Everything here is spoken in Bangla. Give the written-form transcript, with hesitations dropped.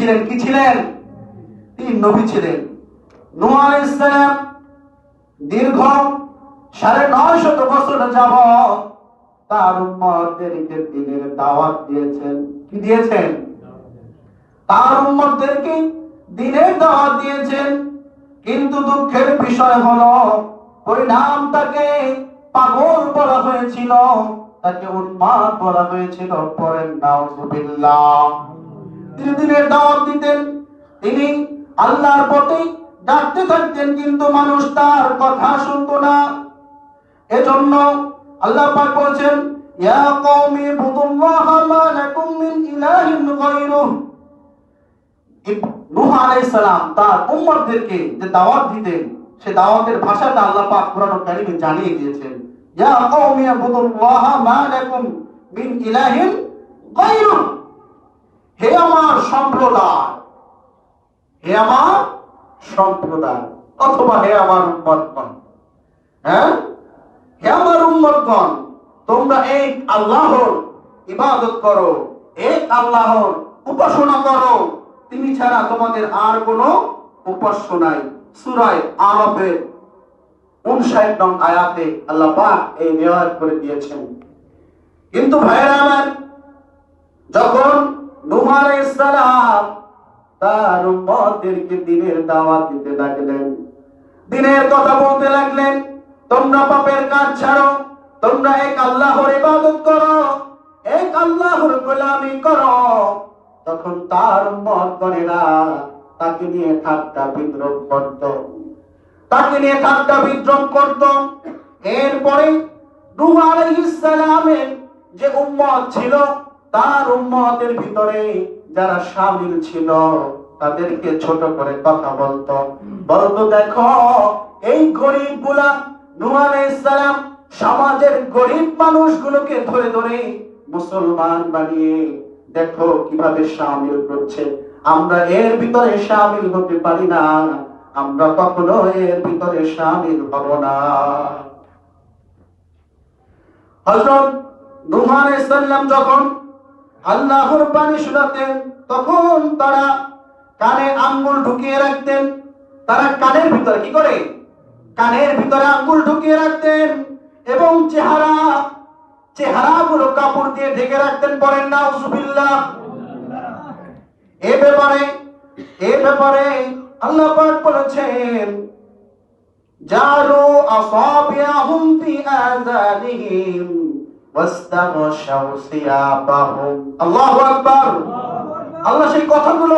ছিলেন, কি ছিলেন? তিনি নবী ছিলেন। নূহ আলাইহিস সালাম দীর্ঘ ৯৫০ বছর যাবত তার উম্মতদেরকে দ্বীনের দাওয়াত দিয়েছেন। কি দিয়েছেন? তার উম্মতদেরকে দ্বীনের দাওয়াত দিয়েছেন। কিন্তু দুঃখের বিষয় হলো পরিণাম তাকে পাগল বলা হয়েছিল, তাকে উন্মাদ বলা হয়েছিল। পড়েন নাউযুবিল্লাহ। তিনি দ্বীনের দাওয়াত দিতেন, তিনি আল্লাহর পথে ডাকতে থাকতেন, কিন্তু মানুষ তার কথা শুনতো না। এজন্য আল্লাহ পাক বলেছেন, ইয়া কওমি ইবুদুল্লাহা মা লাকুম মিন ইলাহিন গায়রুহু। নূহ আলাইহিস সালাম তার উম্মতদেরকে যে দাওয়াত দিতেন, সে দাওয়াতের ভাষাটা আল্লাহ পাক কোরআন কারীমে জানিয়ে দিয়েছেন। ইয়া কওমি ইবুদুল্লাহা মা লাকুম মিন ইলাহিন গায়রুহু। হে আমার সম্প্রদায়, হে আমার সম্প্রদায়, অথবা হে আমার উম্মতগণ, হ্যাঁ, হে আমার উম্মতগণ, তোমরা এক আল্লাহর ইবাদত করো, এক আল্লাহর উপাসনা করো, তিনি ছাড়া তোমাদের আর কোনো উপাস্য নাই। সূরা আরাফের ৫৯ নং আয়াতে আল্লাহ পাক এই নিয়ত করে দিয়েছেন। কিন্তু ভাইরা আমার, যখন নূহ আলাইহিস সালাম তার উম্মতদেরকে দ্বীনের দাওয়াত দিতে লাগলেন, দ্বীনের কথা বলতে লাগলেন, তোমরা পাপের কাজ ছাড়ো, তোমরা এক আল্লাহর ইবাদত করো, এক আল্লাহর গোলামি করো, তখন তার উম্মতগণেরা তাকে নিয়ে ঠাট্টা বিদ্রূপ করত, তাকে নিয়ে ঠাট্টা বিদ্রূপ করত। এরপরে নূহ আলাইহিস সালামের যে উম্মত ছিল, তার উম্মতের ভিতরে যারা শামিল ছিল, তাদেরকে ছোট করে কথা বলতো, দেখো এই গরিবগুলা, নূহ আলাইহিস সালাম সমাজের গরিব মানুষগুলোকে ধরে ধরে মুসলমান বানিয়ে দেখো কিভাবে শামিল করছে। আমরা এর ভিতরে শামিল হতে পারি না, আমরা কখনো এর ভিতরে শামিল হব না। হযরত নূহ আলাইহিস সালাম যখন আল্লাহর বাণী শোনাতেন, তখন তারা কানে আঙ্গুল ঢুকিয়ে রাখতেন। তারা কানের ভিতরে কি করে? কানের ভিতরে আঙ্গুল ঢুকিয়ে রাখতেন এবং চেহারাগুলো কাপড় দিয়ে ঢেকে রাখতেন। পড়েন নাউযুবিল্লাহ। এ ব্যাপারে আল্লাহ পাক বলেছেন, জালু আসাবিয়াহুম ফি আযানিহিম ওয়াস্তাগশাউ সিয়াবাহুম। আল্লাহু আকবার। আল্লাহ সেই কথাগুলো